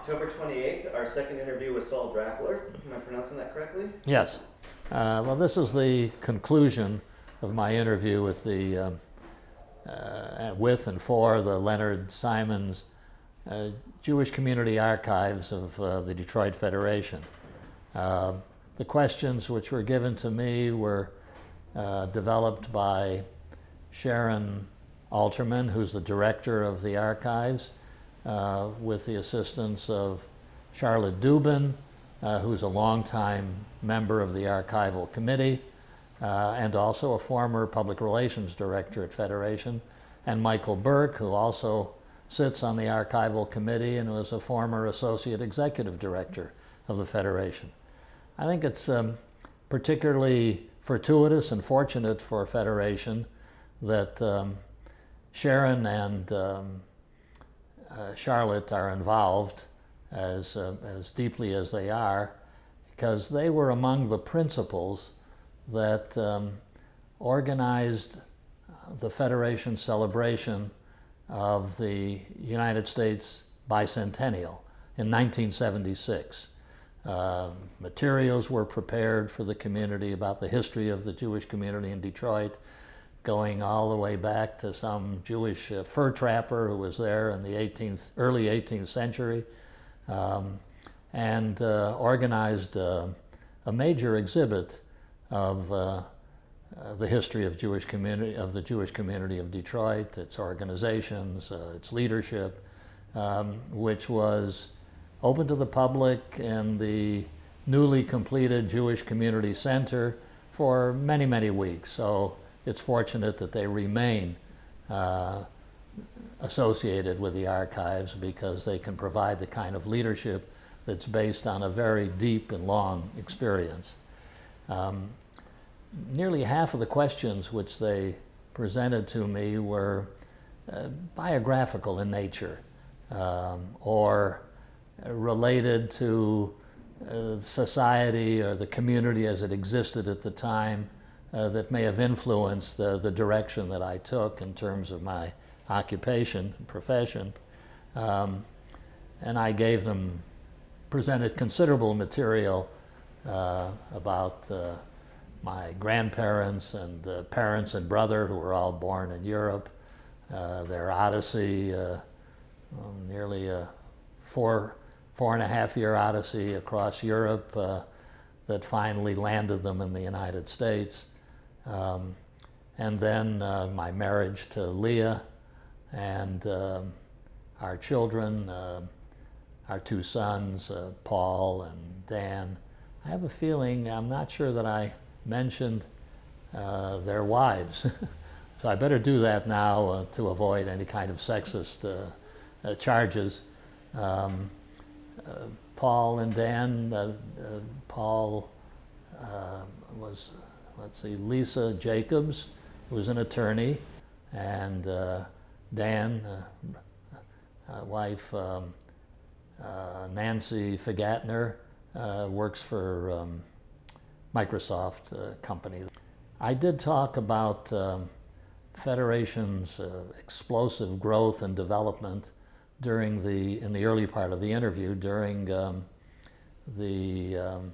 October 28th, our second interview with Saul Drachler. Am I pronouncing that correctly? Yes. Well, this is the conclusion of my interview with and for the Leonard Simons Jewish Community Archives of the Detroit Federation. The questions which were given to me were developed by Sharon Alterman, who's the director of the archives, with the assistance of Charlotte Dubin, who's a longtime member of the archival committee, and also a former public relations director at Federation, and Michael Burke, who also sits on the archival committee and was a former associate executive director of the Federation. I think it's particularly fortuitous and fortunate for Federation that Sharon and Charlotte are involved as deeply as they are, because they were among the principals that organized the Federation celebration of the United States bicentennial in 1976. Materials were prepared for the community about the history of the Jewish community in Detroit, going all the way back to some Jewish fur trapper who was there in the early 18th century, and organized a major exhibit of the history of the Jewish community of Detroit, its organizations, its leadership, which was open to the public in the newly completed Jewish Community Center for many, many weeks. So it's fortunate that they remain associated with the archives, because they can provide the kind of leadership that's based on a very deep and long experience. Nearly half of the questions which they presented to me were biographical in nature, or related to society or the community as it existed at the time, that may have influenced the direction that I took in terms of my occupation and profession. And I presented considerable material about my grandparents and parents and brother, who were all born in Europe, their odyssey, nearly a four and a half year odyssey across Europe that finally landed them in the United States. And then my marriage to Leah, and our children, our two sons, Paul and Dan. I have a feeling, I'm not sure that I mentioned their wives. So I better do that now to avoid any kind of sexist charges. Paul and Dan, Paul was, Lisa Jacobs, who was an attorney, and Dan, wife Nancy Figatner, works for Microsoft company. I did talk about Federation's explosive growth and development in the early part of the interview, during the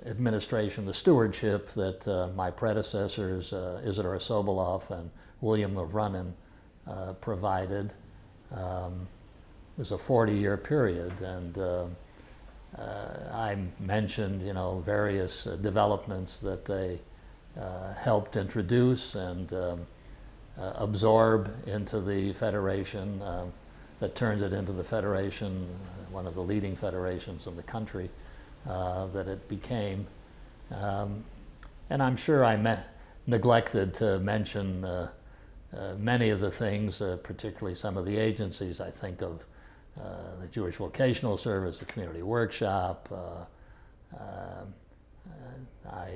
administration, the stewardship that my predecessors, Isidore Sobolov and William of Runnan, provided. It was a 40-year period, and I mentioned, various developments that they helped introduce and absorb into the Federation, that turned it into the Federation, one of the leading federations in the country that it became. And I'm sure I neglected to mention many of the things, particularly some of the agencies. I think of the Jewish Vocational Service, the Community Workshop. I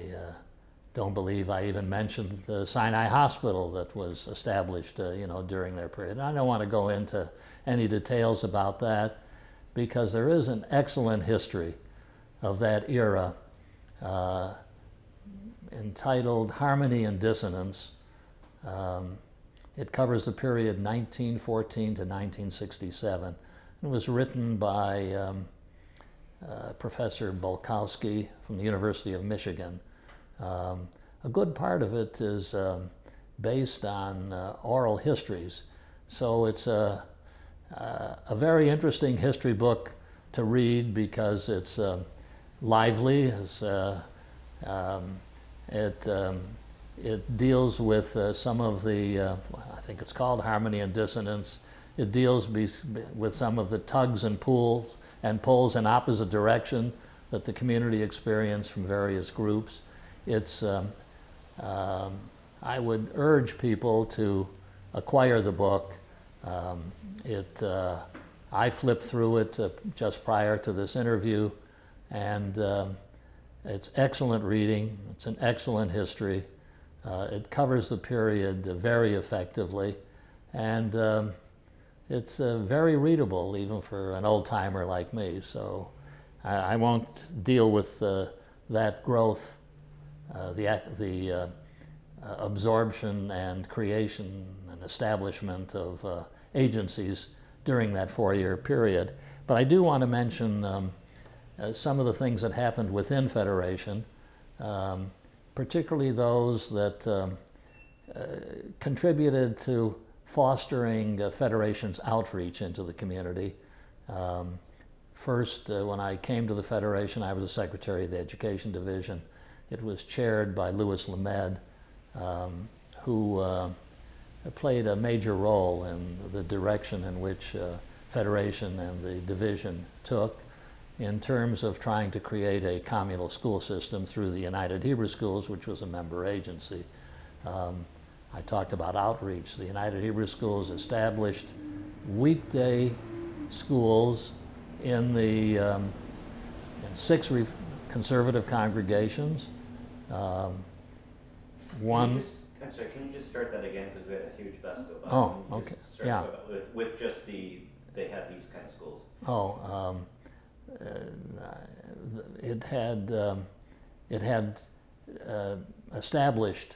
don't believe I even mentioned the Sinai Hospital that was established, during their period. And I don't want to go into any details about that, because there is an excellent history of that era entitled Harmony and Dissonance. It covers the period 1914 to 1967. It was written by Professor Bolkowski from the University of Michigan. A good part of it is based on oral histories. So it's a very interesting history book to read because it's lively. It deals with some of the, I think it's called harmony and dissonance. It deals with some of the tugs and pulls in opposite direction that the community experienced from various groups. It's, I would urge people to acquire the book. I flipped through it just prior to this interview, and it's excellent reading. It's an excellent history. It covers the period very effectively, and it's very readable even for an old-timer like me. So I won't deal with that growth, the absorption and creation and establishment of agencies during that 4-year period. But I do want to mention some of the things that happened within Federation, particularly those that contributed to fostering Federation's outreach into the community. First, when I came to the Federation, I was the Secretary of the Education Division. It was chaired by Louis Leonard, who played a major role in the direction in which Federation and the division took in terms of trying to create a communal school system through the United Hebrew Schools, which was a member agency. I talked about outreach. The United Hebrew Schools established weekday schools in the in 6 conservative congregations. I'm sorry, can you just start that again, because we had a huge best go by. Oh, okay, yeah. With just they had these kind of schools. Oh, it had established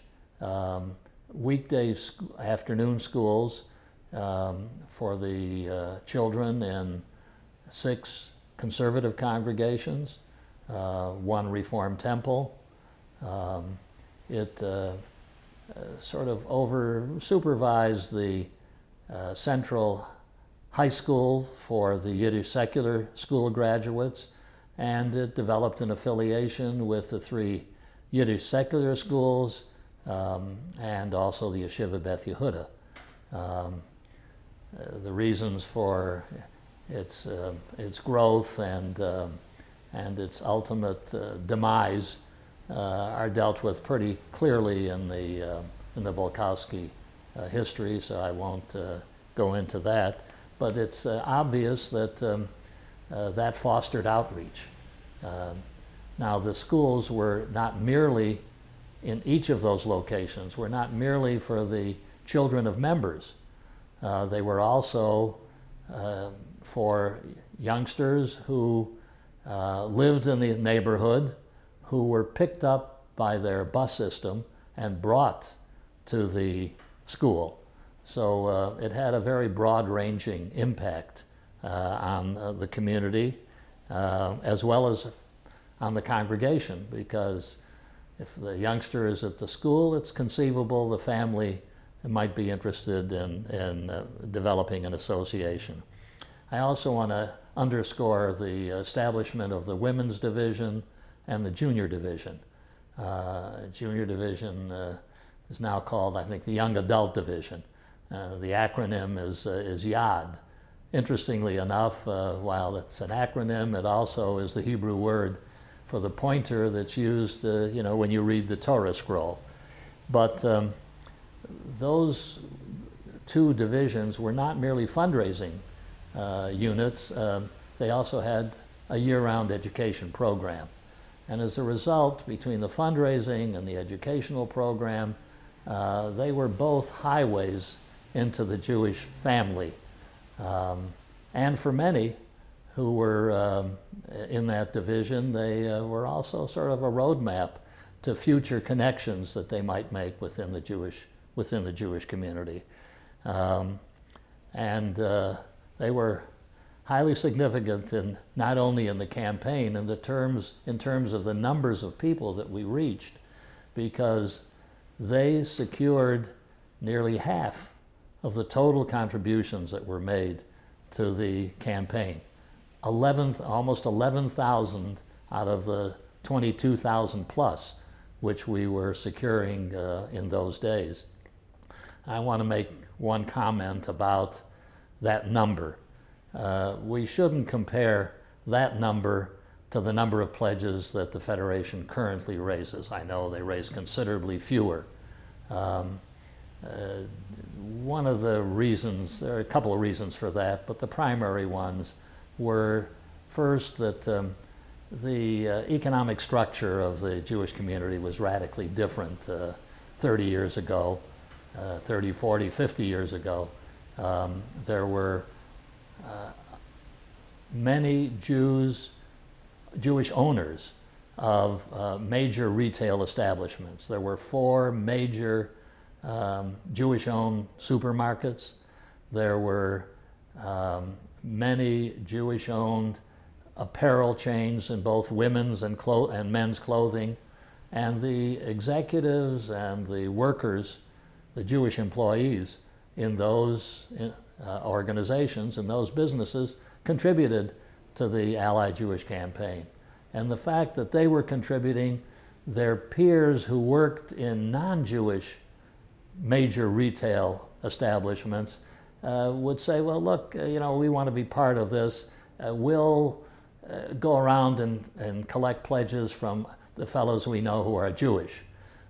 weekday afternoon schools for the children in 6 conservative congregations, 1 Reformed temple. It sort of supervised the central high school for the Yiddish secular school graduates, and it developed an affiliation with the 3 Yiddish secular schools and also the Yeshiva Beth Yehuda. The reasons for its growth and its ultimate demise are dealt with pretty clearly in the Bolkowski history, so I won't go into that. But it's obvious that that fostered outreach. Now, the schools were not merely in each of those locations, were not merely for the children of members. They were also for youngsters who lived in the neighborhood, who were picked up by their bus system and brought to the school. So it had a very broad-ranging impact on the community, as well as on the congregation, because if the youngster is at the school, it's conceivable the family might be interested in developing an association. I also want to underscore the establishment of the women's division and the junior division. Junior division is now called, I think, the young adult division. The acronym is YAD. Interestingly enough, while it's an acronym, it also is the Hebrew word for the pointer that's used, when you read the Torah scroll. But those 2 divisions were not merely fundraising units. They also had a year-round education program. And as a result, between the fundraising and the educational program, they were both highways into the Jewish family. And for many who were in that division, they were also sort of a roadmap to future connections that they might make within the Jewish community. And they were highly significant in not only in the campaign in terms of the numbers of people that we reached, because they secured nearly half of the total contributions that were made to the campaign. Almost 11,000 out of the 22,000 plus which we were securing in those days. I want to make one comment about that number. We shouldn't compare that number to the number of pledges that the Federation currently raises. I know they raise considerably fewer. One of the reasons, there are a couple of reasons for that, but the primary ones were first that the economic structure of the Jewish community was radically different 30 years ago, 30, 40, 50 years ago. There were many Jewish owners of major retail establishments. There were 4 major Jewish-owned supermarkets. There were many Jewish-owned apparel chains in both women's and men's clothing. And the executives and the workers, the Jewish employees in those organizations, in those businesses, contributed to the Allied Jewish campaign. And the fact that they were contributing, their peers who worked in non-Jewish major retail establishments would say, well, look, we want to be part of this. We'll go around and collect pledges from the fellows we know who are Jewish.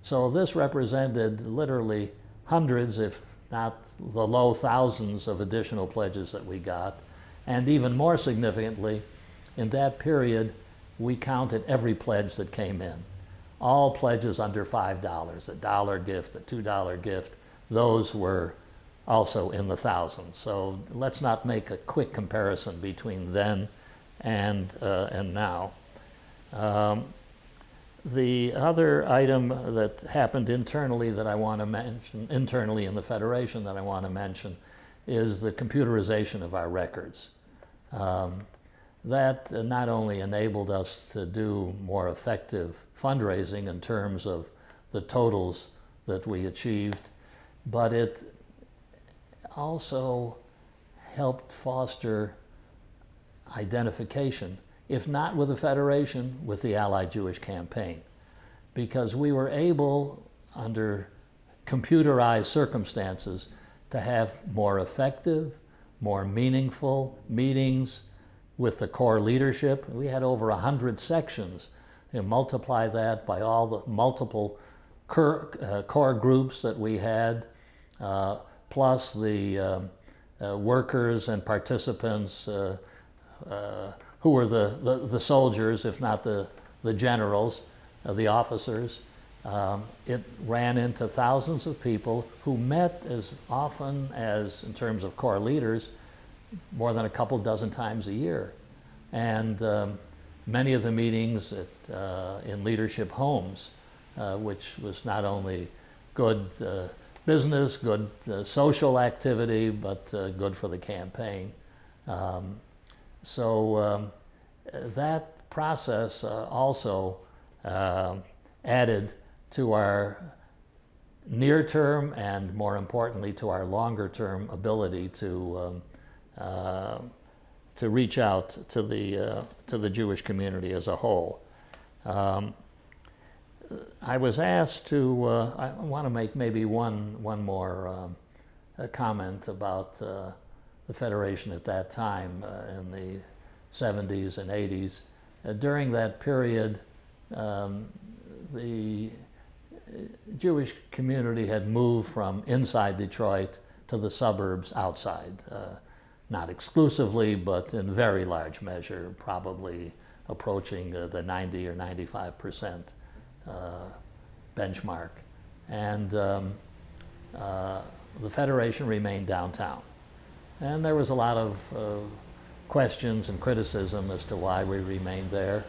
So this represented literally hundreds, if not the low thousands, of additional pledges that we got. And even more significantly, in that period, we counted every pledge that came in. All pledges under $5, a $1 gift, a $2 gift, those were also in the thousands. So let's not make a quick comparison between then and now. The other item that happened internally that I want to mention, internally in the Federation that I want to mention, is the computerization of our records. That not only enabled us to do more effective fundraising in terms of the totals that we achieved, but it also helped foster identification, if not with the Federation, with the Allied Jewish campaign. Because we were able, under computerized circumstances, to have more effective, more meaningful meetings with the core leadership. We had over 100 sections. You multiply that by all the multiple core groups that we had, plus the workers and participants who were the soldiers, if not the generals, the officers. It ran into thousands of people who met as often as, in terms of core leaders, more than a couple dozen times a year. And many of the meetings in leadership homes, which was not only good business, good social activity, but good for the campaign. So that process also added to our near-term and, more importantly, to our longer-term ability to reach out to the Jewish community as a whole. I was asked to. I want to make maybe one more comment about the Federation at that time in the 70s and 80s. During that period, the Jewish community had moved from inside Detroit to the suburbs outside. Not exclusively, but in very large measure, probably approaching the 90 or 95% benchmark. And the Federation remained downtown. And there was a lot of questions and criticism as to why we remained there.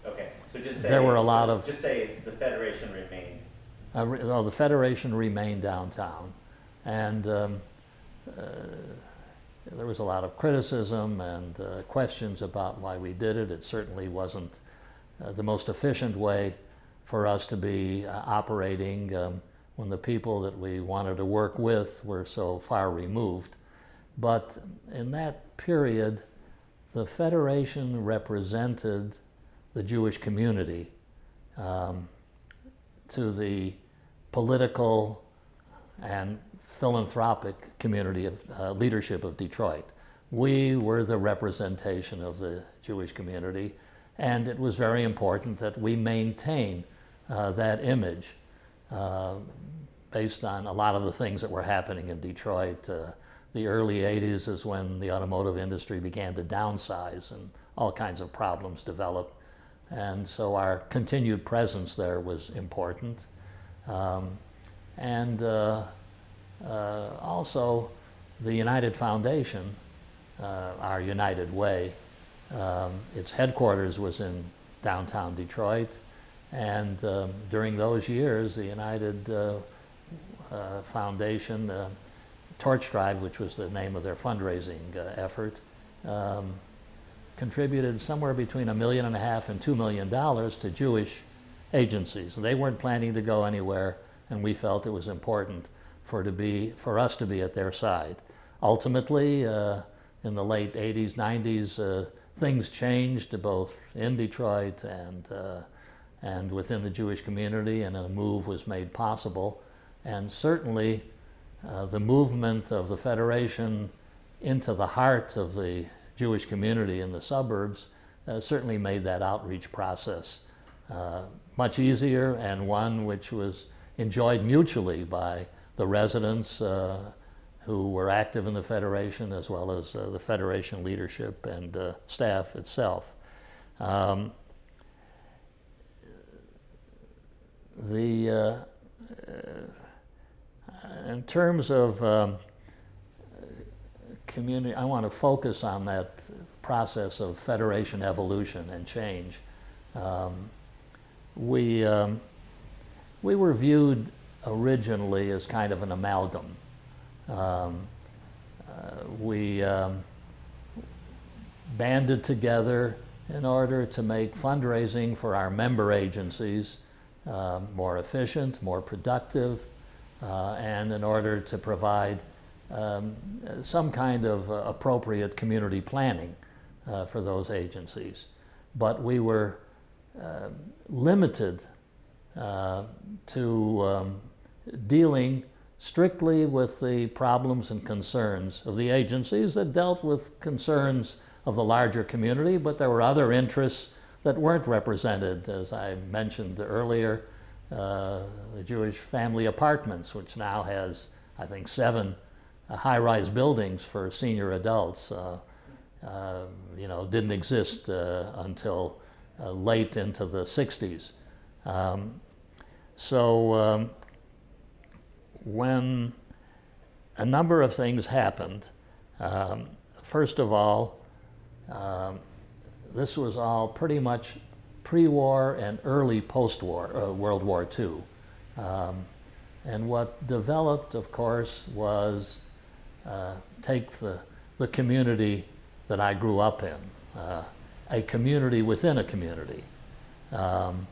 Okay, so just say, there were a lot of... Just say the Federation remained. The Federation remained downtown. And there was a lot of criticism and questions about why we did it. It certainly wasn't the most efficient way for us to be operating when the people that we wanted to work with were so far removed. But in that period, the Federation represented the Jewish community to the political and philanthropic community of leadership of Detroit. We were the representation of the Jewish community, and it was very important that we maintain that image based on a lot of the things that were happening in Detroit. The early 80s is when the automotive industry began to downsize and all kinds of problems developed. And so our continued presence there was important. Also, the United Foundation, our United Way, its headquarters was in downtown Detroit. And during those years, the United Foundation, Torch Drive, which was the name of their fundraising effort, contributed somewhere between $1.5 million and $2 million to Jewish agencies. They weren't planning to go anywhere, and we felt it was important for us to be at their side. Ultimately, in the late 80s, 90s, things changed both in Detroit and within the Jewish community, and a move was made possible. And certainly, the movement of the Federation into the heart of the Jewish community in the suburbs certainly made that outreach process much easier, and one which was enjoyed mutually by the residents who were active in the Federation, as well as the Federation leadership and staff itself. In terms of community, I want to focus on that process of Federation evolution and change. We were viewed originally as kind of an amalgam. We banded together in order to make fundraising for our member agencies more efficient, more productive, and in order to provide some kind of appropriate community planning for those agencies. But we were limited to dealing strictly with the problems and concerns of the agencies that dealt with concerns of the larger community, but there were other interests that weren't represented. As I mentioned earlier, the Jewish Family Apartments, which now has, I think, 7 high-rise buildings for senior adults, didn't exist until late into the 60s. When a number of things happened, first of all, this was all pretty much pre-war and early post-war, World War II. And what developed, of course, was take the community that I grew up in, a community within a community. And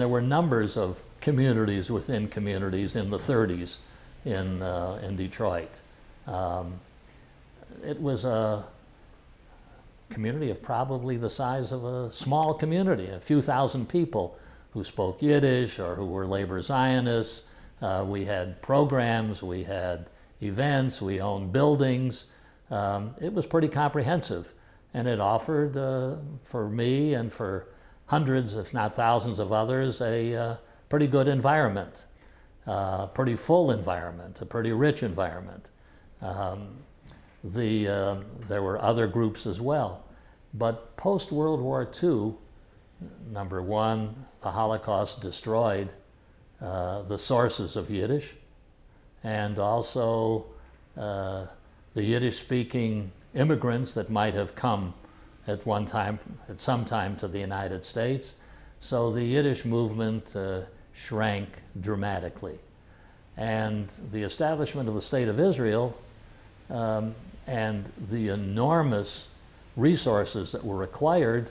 there were numbers of communities within communities in the 30s in Detroit. It was a community of probably the size of a small community, a few thousand people who spoke Yiddish or who were labor Zionists. We had programs, we had events, we owned buildings. It was pretty comprehensive, and it offered for me and for hundreds, if not thousands of others, a pretty good environment, pretty full environment, a pretty rich environment. There were other groups as well. But post-World War II, number one, the Holocaust destroyed the sources of Yiddish, and also the Yiddish-speaking immigrants that might have come at some time to the United States. So the Yiddish movement shrank dramatically. And the establishment of the State of Israel and the enormous resources that were required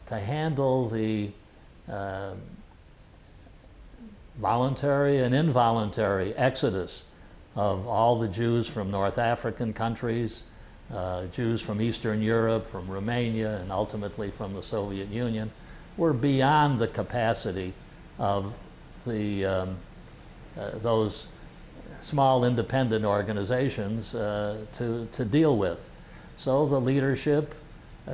to handle the voluntary and involuntary exodus of all the Jews from North African countries, Jews from Eastern Europe, from Romania, and ultimately from the Soviet Union, were beyond the capacity of those small independent organizations to deal with. So the leadership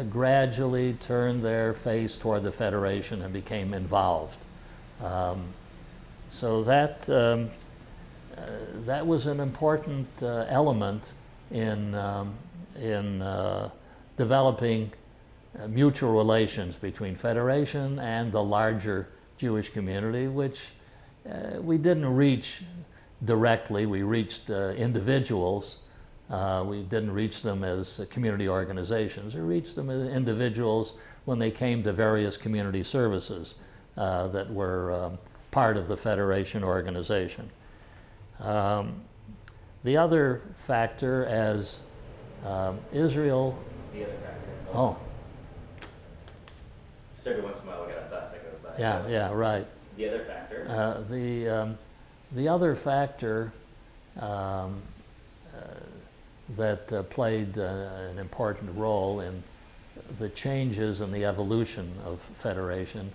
gradually turned their face toward the Federation and became involved. So that was an important element in developing mutual relations between Federation and the larger Jewish community, which we didn't reach directly. We reached individuals. We didn't reach them as community organizations. We reached them as individuals when they came to various community services that were part of the Federation organization. The other factor, as Israel... The other factor. Oh. Just every once in a while we got a bus that goes by. Yeah, so yeah, right. The other factor. The other factor that played an important role in the changes and the evolution of Federation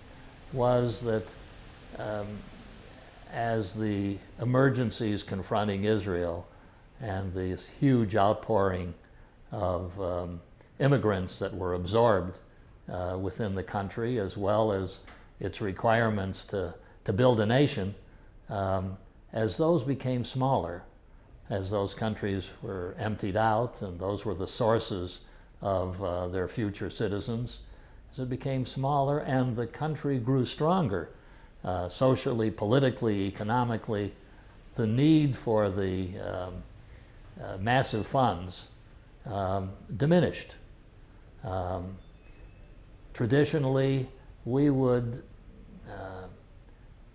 was that as the emergencies confronting Israel and this huge outpouring of immigrants that were absorbed within the country, as well as its requirements to build a nation, as those became smaller, as those countries were emptied out, and those were the sources of their future citizens, as it became smaller and the country grew stronger, socially, politically, economically, the need for the massive funds diminished. Traditionally, we would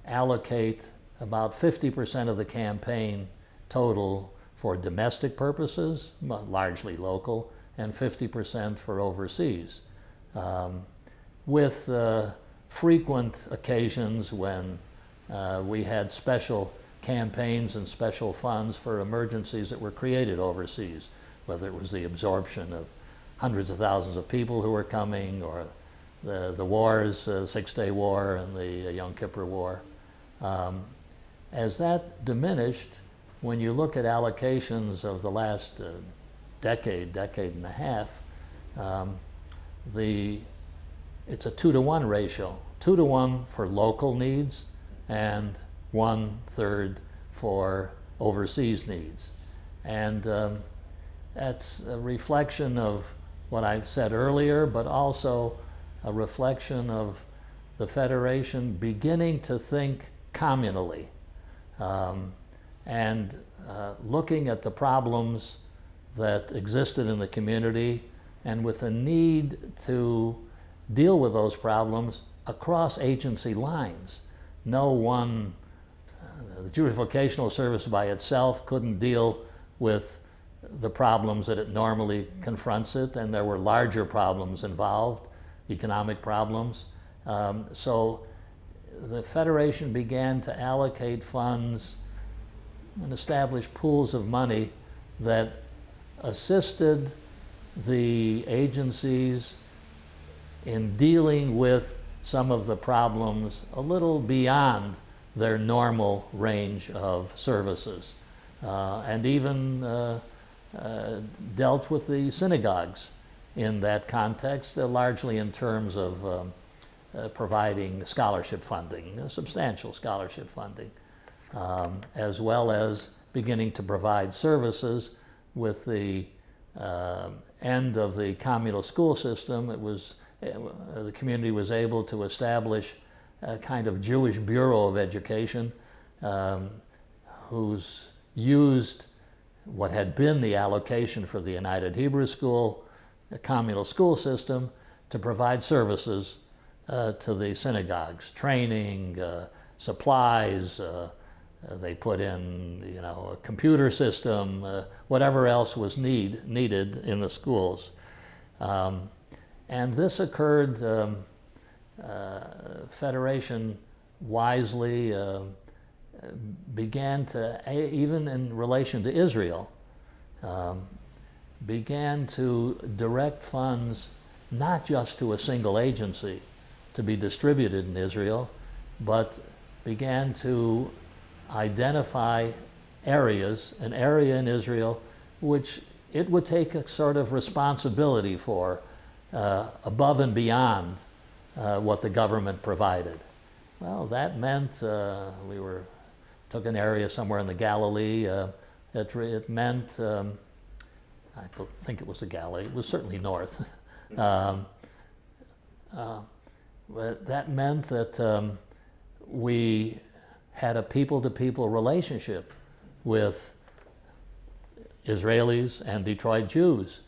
allocate about 50% of the campaign total for domestic purposes, largely local, and 50% for overseas, with frequent occasions when we had special campaigns and special funds for emergencies that were created overseas, whether it was the absorption of hundreds of thousands of people who were coming, or the wars, Six-Day War and the Yom Kippur War. As that diminished, when you look at allocations of the last decade and a half, it's a 2-to-1 ratio. 2-to-1 for local needs and 1/3 for overseas needs. And that's a reflection of what I've said earlier, but also a reflection of the Federation beginning to think communally and looking at the problems that existed in the community, and with a need to deal with those problems across agency lines. No one, the Jewish Vocational Service by itself couldn't deal with the problems that it normally confronts it, and there were larger problems involved, economic problems. So the Federation began to allocate funds and establish pools of money that assisted the agencies in dealing with some of the problems a little beyond their normal range of services, and even dealt with the synagogues in that context, largely in terms of providing scholarship funding, substantial scholarship funding, as well as beginning to provide services. With the end of the communal school system, the community was able to establish a kind of Jewish Bureau of Education who's used what had been the allocation for the United Hebrew School, the communal school system, to provide services to the synagogues, training, supplies, They put in, a computer system, whatever else was needed in the schools. And this occurred, Federation wisely began to, even in relation to Israel, began to direct funds not just to a single agency to be distributed in Israel, but began to identify an area in Israel which it would take a sort of responsibility for above and beyond what the government provided. Well, that meant took an area somewhere in the Galilee. It meant, I think it was the Galilee, it was certainly north. But that meant that we had a people-to-people relationship with Israelis and Detroit Jews.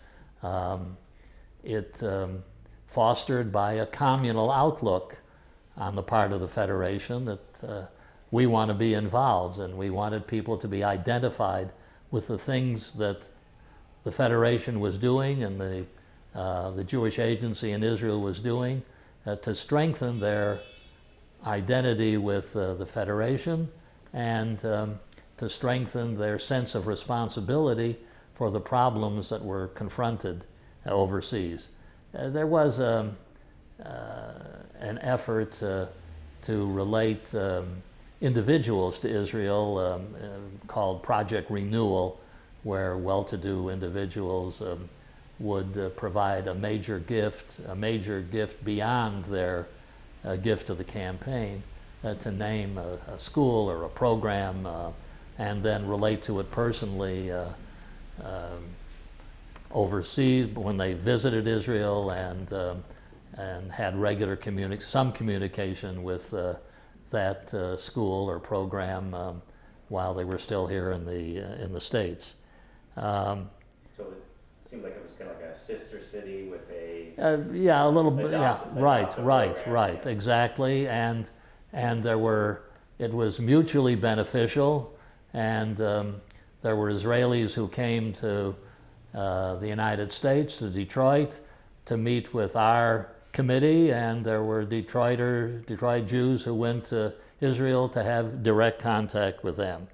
It fostered by a communal outlook on the part of the Federation that we want to be involved, and we wanted people to be identified with the things that the Federation was doing and the Jewish Agency in Israel was doing to strengthen their identity with the Federation and to strengthen their sense of responsibility for the problems that were confronted overseas. There was an effort to relate individuals to Israel called Project Renewal, where well-to-do individuals would provide a major gift beyond their gift to the campaign, to name a school or a program, and then relate to it personally overseas when they visited Israel and had regular communication with that school or program while they were still here in the States. So it seemed like it was kind of like a sister city with a a little bit, right, program. exactly, and it was mutually beneficial, and there were Israelis who came to the United States, to Detroit, to meet with our committee, and there were Detroit Jews who went to Israel to have direct contact with them.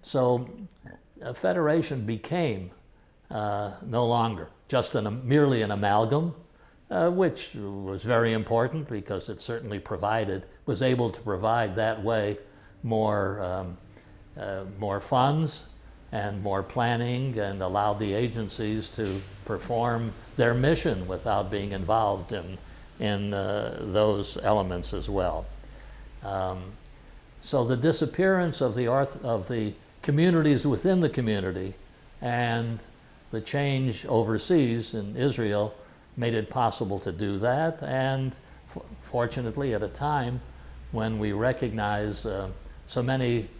So a federation became no longer just merely an amalgam, which was very important because it certainly was able to provide that way more funds and more planning, and allowed the agencies to perform their mission without being involved in those elements as well. So the disappearance of the communities within the community and the change overseas in Israel made it possible to do that, and fortunately at a time when we recognize so many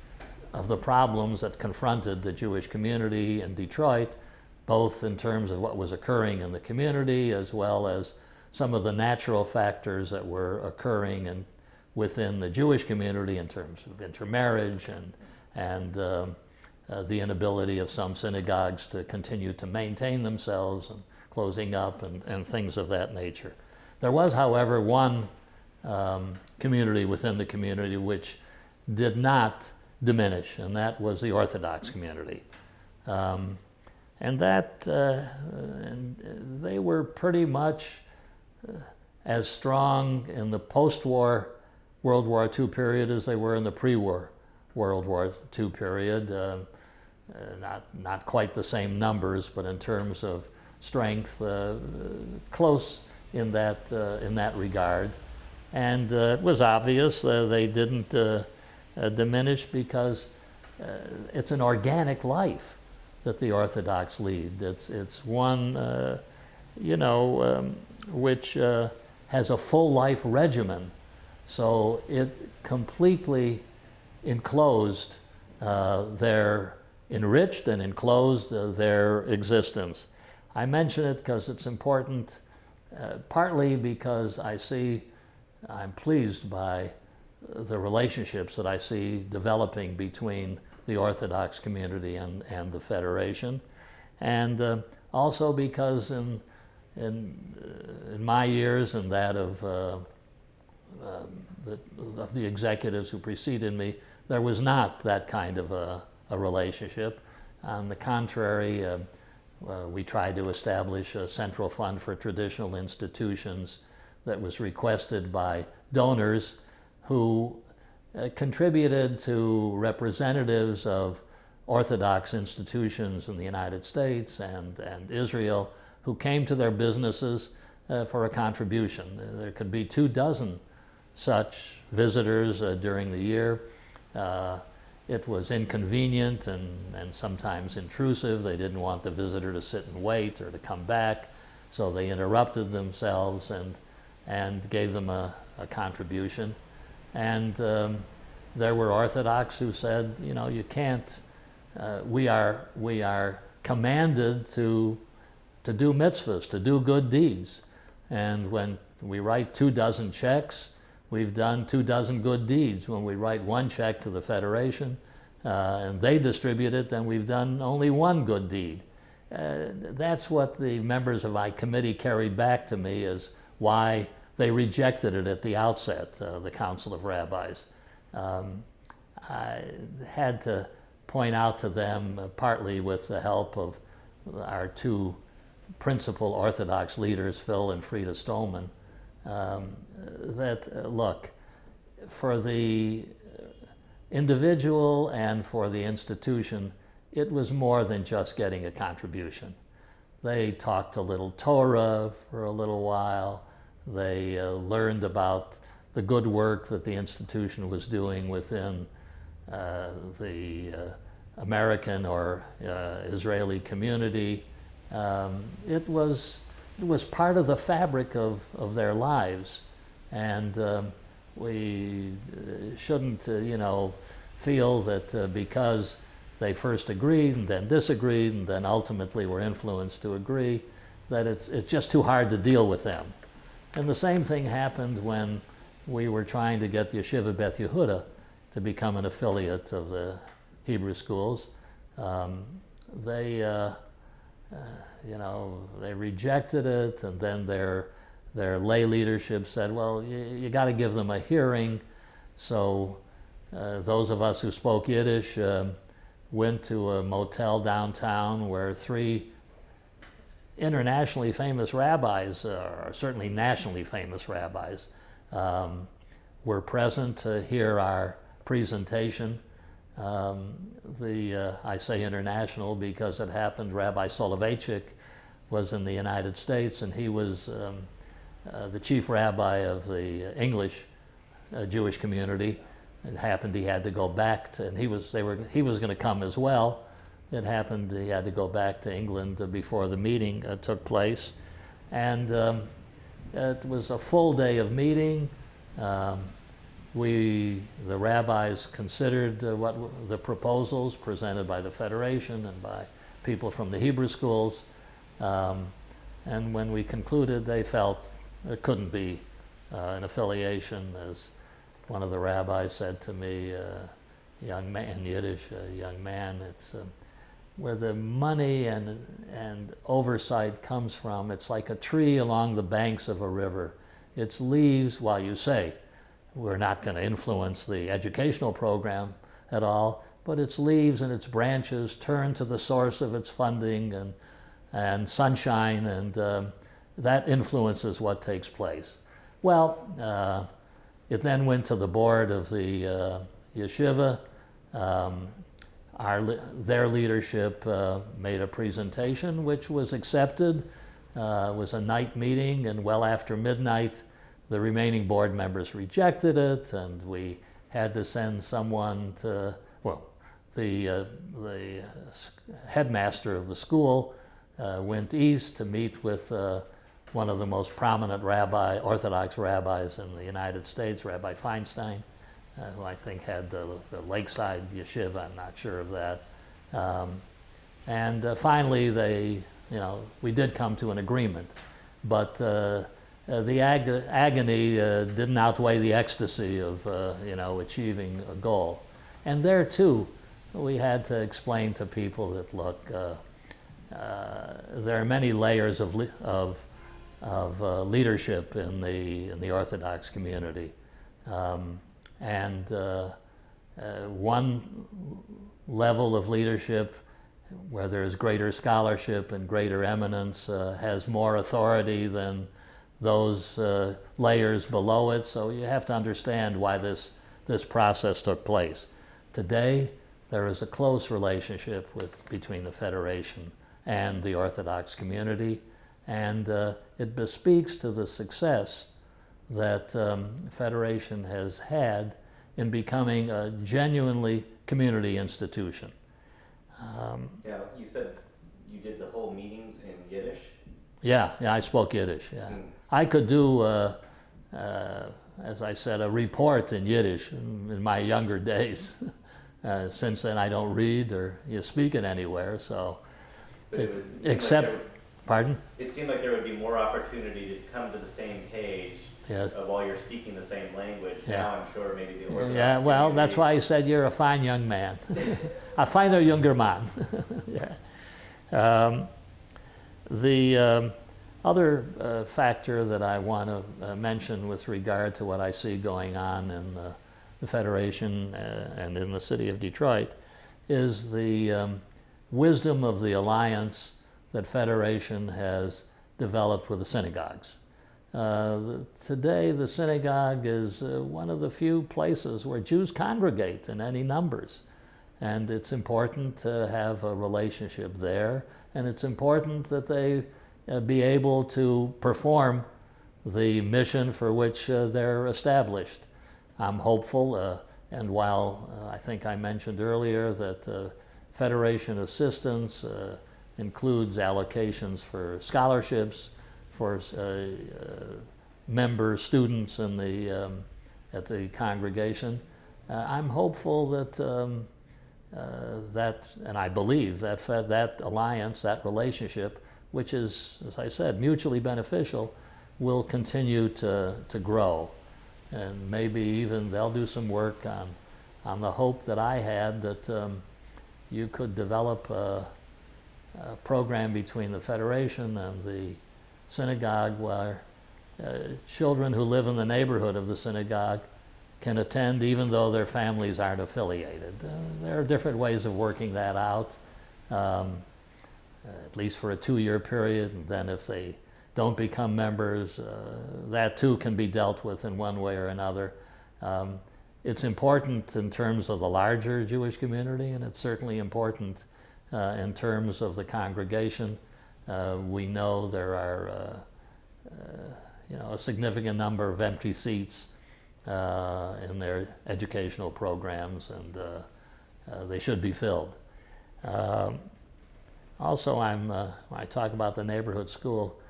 of the problems that confronted the Jewish community in Detroit, both in terms of what was occurring in the community as well as some of the natural factors that were occurring within the Jewish community in terms of intermarriage and the inability of some synagogues to continue to maintain themselves and closing up and things of that nature. There was, however, one community within the community which did not diminish, and that was the Orthodox community. And they were pretty much as strong in the post-war World War II period as they were in the pre-war World War II period. Not quite the same numbers, but in terms of strength, close in that regard. And it was obvious they didn't diminish because it's an organic life that the Orthodox lead. It's one, which has a full life regimen. So it completely enriched and enclosed their existence. I mention it because it's important, partly because I'm pleased by the relationships that I see developing between the Orthodox community and the Federation. And also because in my years and that of the executives who preceded me, there was not that kind of a relationship. On the contrary, we tried to establish a central fund for traditional institutions that was requested by donors who contributed to representatives of Orthodox institutions in the United States and Israel who came to their businesses for a contribution. There could be 24 such visitors during the year. It was inconvenient and sometimes intrusive. They didn't want the visitor to sit and wait or to come back, so they interrupted themselves and gave them a contribution. And there were Orthodox who said, you know, you can't, we are commanded to do mitzvahs, to do good deeds. And when we write 24 checks, we've done 24 good deeds. When we write 1 check to the Federation and they distribute it, then we've done only 1 good deed. That's what the members of my committee carried back to me as why they rejected it at the outset, the Council of Rabbis. I had to point out to them, partly with the help of our 2 principal Orthodox leaders, Phil and Frida Stolman, that, look, for the individual and for the institution, it was more than just getting a contribution. They talked a little Torah for a little while. They learned about the good work that the institution was doing within the American or Israeli community. It was part of the fabric of their lives, and we shouldn't, feel that because they first agreed and then disagreed and then ultimately were influenced to agree, that it's just too hard to deal with them. And the same thing happened when we were trying to get the Yeshiva Beth Yehuda to become an affiliate of the Hebrew schools. They rejected it, and then their lay leadership said, well, you got to give them a hearing. So those of us who spoke Yiddish went to a motel downtown where 3 internationally famous rabbis, or certainly nationally famous rabbis, were present to hear our presentation. I say international because it happened, Rabbi Soloveitchik was in the United States, and he was the chief rabbi of the English Jewish community. It happened he had to go back to, and he was going to come as well. It happened he had to go back to England before the meeting took place. And it was a full day of meeting. The rabbis considered what the proposals presented by the Federation and by people from the Hebrew schools. And when we concluded, they felt there couldn't be an affiliation. As one of the rabbis said to me, young man, in Yiddish, young man, it's where the money and oversight comes from. It's like a tree along the banks of a river. Its leaves, while you say, we're not going to influence the educational program at all, but its leaves and its branches turn to the source of its funding and sunshine, and that influences what takes place. Well, it then went to the board of the yeshiva. Their leadership made a presentation which was accepted. It was a night meeting, and well after midnight, the remaining board members rejected it, and we had to send someone to, the headmaster of the school went east to meet with one of the most prominent Orthodox rabbis in the United States, Rabbi Feinstein, who I think had the Lakeside Yeshiva. I'm not sure of that. And finally, we did come to an agreement, but the agony didn't outweigh the ecstasy of achieving a goal. And there too, we had to explain to people that look, there are many layers of leadership in the Orthodox community, and one level of leadership where there's greater scholarship and greater eminence has more authority than those layers below it. So you have to understand why this process took place. Today, there is a close relationship between the Federation and the Orthodox community, and it bespeaks to the success that Federation has had in becoming a genuinely community institution. Yeah, you said you did the whole meetings in Yiddish? Yeah, I spoke Yiddish, yeah. I could do, as I said, a report in Yiddish in my younger days. Since then I don't read or speak it anywhere, so. Pardon? It seemed like there would be more opportunity to come to the same page. Yes. While you're speaking the same language. Yeah. Now I'm sure maybe the Orthodox Yeah, well, that's why I said you're a fine young man. A finer younger man. Yeah. The other factor that I want to mention with regard to what I see going on in the Federation and in the city of Detroit is the wisdom of the alliance that Federation has developed with the synagogues. Today, the synagogue is one of the few places where Jews congregate in any numbers. And it's important to have a relationship there, and it's important that they be able to perform the mission for which they're established. I'm hopeful, and while I think I mentioned earlier that Federation assistance includes allocations for scholarships, for member students in at the congregation. I'm hopeful that and I believe that alliance, that relationship, which is, as I said, mutually beneficial, will continue to grow. And maybe even they'll do some work on the hope that I had that you could develop a program between the Federation and the synagogue where children who live in the neighborhood of the synagogue can attend even though their families aren't affiliated. There are different ways of working that out, at least for a 2-year period, and then if they don't become members, that too can be dealt with in one way or another. It's important in terms of the larger Jewish community, and it's certainly important in terms of the congregation. We know there are a significant number of empty seats in their educational programs, and they should be filled. Also, when I talk about the neighborhood school,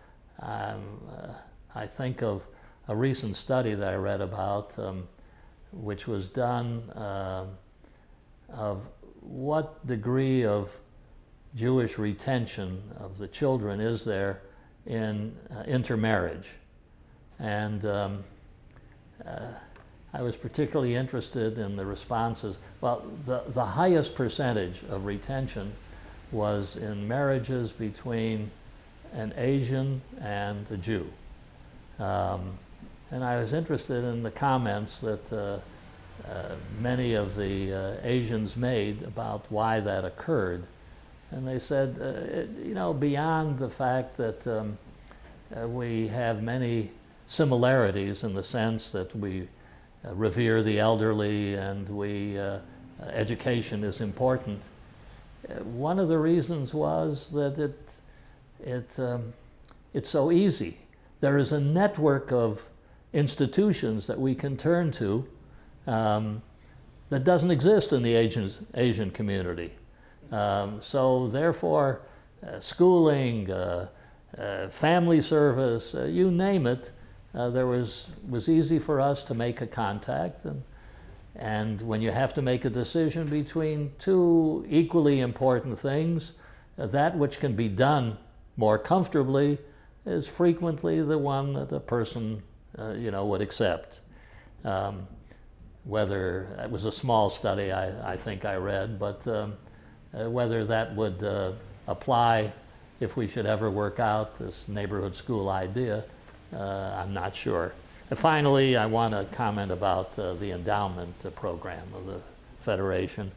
I think of a recent study that I read about, which was done of what degree of Jewish retention of the children is there in intermarriage. And I was particularly interested in the responses. Well, the highest percentage of retention was in marriages between an Asian and a Jew. And I was interested in the comments that many of the Asians made about why that occurred. And they said, beyond the fact that we have many similarities in the sense that we revere the elderly and education is important, one of the reasons was that it's so easy. There is a network of institutions that we can turn to that doesn't exist in the Asian community. So therefore, schooling, family service, you name it, there was easy for us to make a contact. And when you have to make a decision between two equally important things, that which can be done more comfortably is frequently the one that a person would accept. Whether it was a small study I think I read, but whether that would apply if we should ever work out this neighborhood school idea, I'm not sure. And finally, I want to comment about the endowment program of the Federation.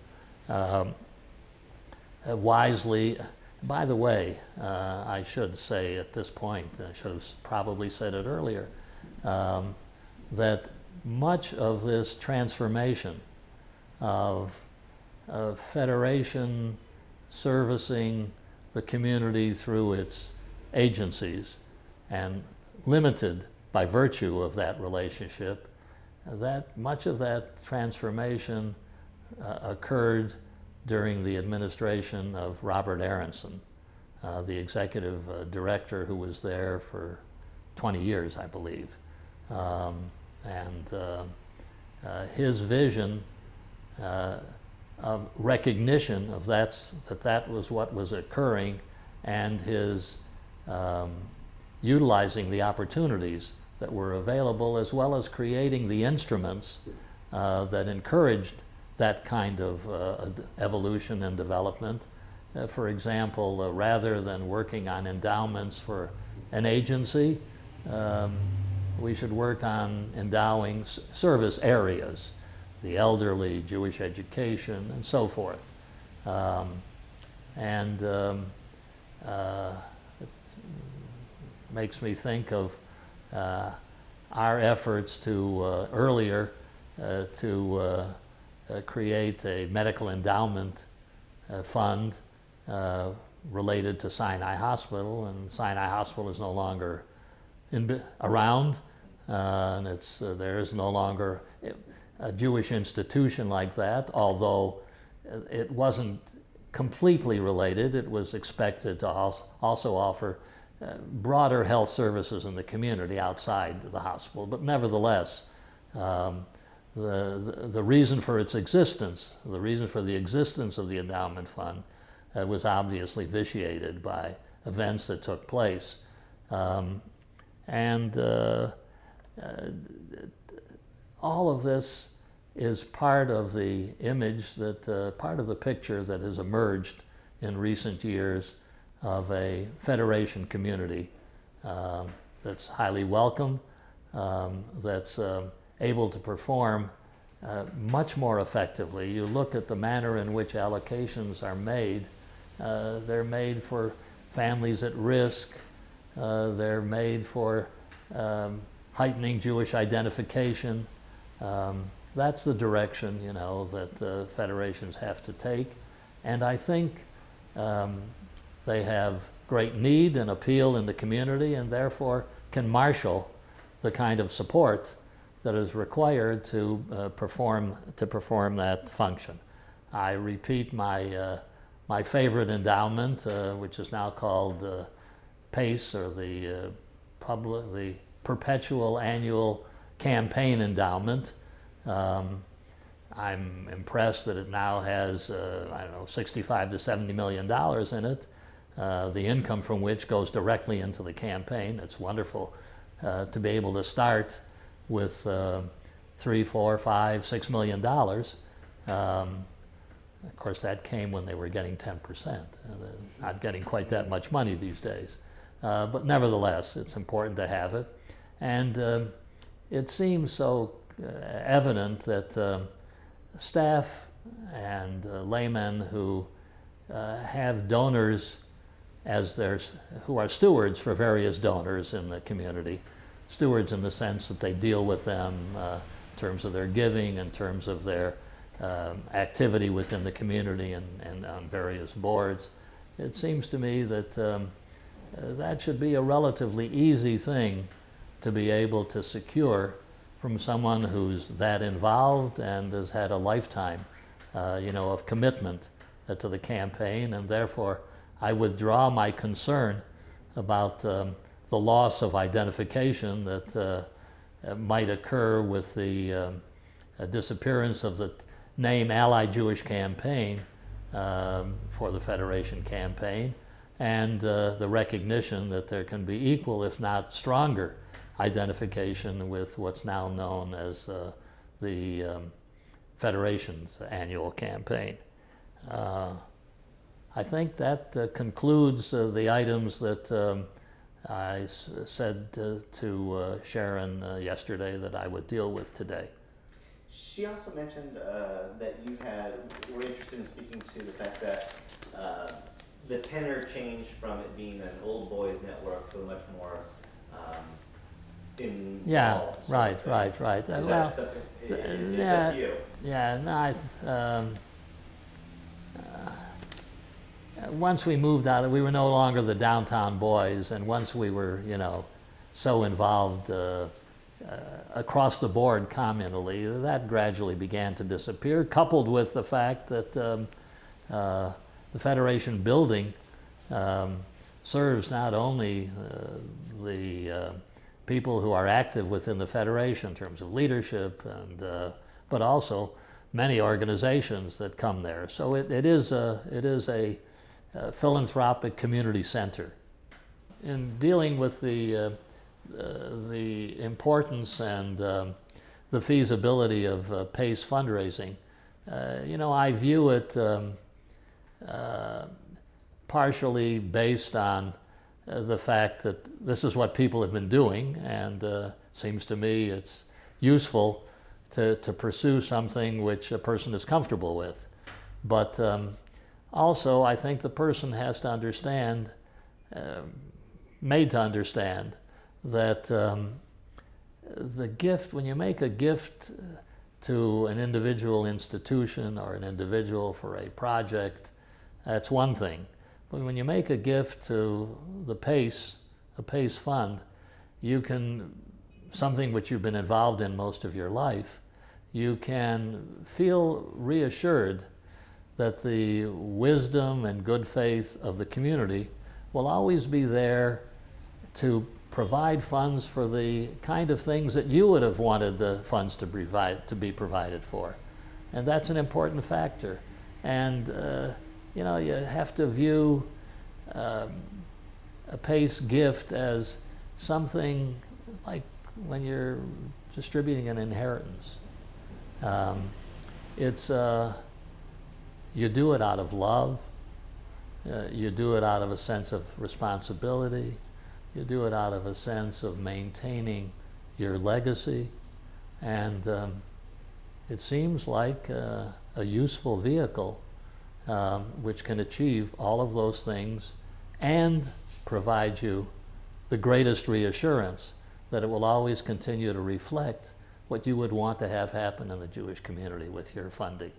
Wisely, by the way, I should say at this point, I should have probably said it earlier, that much of this transformation of Federation servicing the community through its agencies and limited by virtue of that relationship, that much of that transformation occurred during the administration of Robert Aronson, the executive director who was there for 20 years, I believe. His vision of recognition of that was what was occurring, and his utilizing the opportunities that were available, as well as creating the instruments that encouraged that kind of evolution and development. For example, rather than working on endowments for an agency, we should work on endowing service areas, the elderly, Jewish education, and so forth. It makes me think of our efforts to earlier to create a medical endowment fund related to Sinai Hospital, and Sinai Hospital is no longer around, and there is no longer a Jewish institution like that, although it wasn't completely related. It was expected to also offer broader health services in the community outside the hospital. But nevertheless, the reason for its existence, the reason for the existence of the endowment fund was obviously vitiated by events that took place. All of this is part of the image that, part of the picture that has emerged in recent years of a Federation community that's highly welcome, that's able to perform much more effectively. You look at the manner in which allocations are made. They're made for families at risk. They're made for heightening Jewish identification. That's the direction, that federations have to take. And I think they have great need and appeal in the community, and therefore can marshal the kind of support that is required to perform that function. I repeat my favorite endowment, which is now called PACE, or the Perpetual Annual Campaign Endowment. I'm impressed that it now has, $65 to $70 million in it, the income from which goes directly into the campaign. It's wonderful to be able to start with $3, $4, $5, $6 million. Of course, that came when they were getting 10%. They're not getting quite that much money these days. But nevertheless, it's important to have it. And it seems so evident that staff and laymen who have donors who are stewards for various donors in the community, stewards in the sense that they deal with them in terms of their giving, in terms of their activity within the community and on various boards. It seems to me that that should be a relatively easy thing to be able to secure from someone who's that involved and has had a lifetime, of commitment to the campaign, and therefore I withdraw my concern about the loss of identification that might occur with the disappearance of the name Allied Jewish Campaign for the Federation campaign, and the recognition that there can be equal, if not stronger, identification with what's now known as the Federation's annual campaign. I think that concludes the items that I said to Sharon yesterday that I would deal with today. She also mentioned that you were interested in speaking to the fact that the tenor changed from it being an old boys network to a much more involved. Yeah, right. Is that up to you? Yeah, no, once we moved out, we were no longer the downtown boys, and once we were, so involved across the board communally, that gradually began to disappear, coupled with the fact that the Federation building serves not only the people who are active within the Federation in terms of leadership, but also many organizations that come there. So it is a philanthropic community center. In dealing with the importance and the feasibility of PACE fundraising, I view it partially based on the fact that this is what people have been doing, and seems to me it's useful to pursue something which a person is comfortable with. But also, I think the person has to understand, made to understand, that the gift, when you make a gift to an individual institution or an individual for a project, that's one thing. But when you make a gift to the PACE, a PACE fund, you can, something which you've been involved in most of your life, you can feel reassured that the wisdom and good faith of the community will always be there to provide funds for the kind of things that you would have wanted the funds to be provided for. And that's an important factor. And you have to view a PACE gift as something like when you're distributing an inheritance. You do it out of love, you do it out of a sense of responsibility, you do it out of a sense of maintaining your legacy, and it seems like a useful vehicle which can achieve all of those things and provide you the greatest reassurance that it will always continue to reflect what you would want to have happen in the Jewish community with your funding.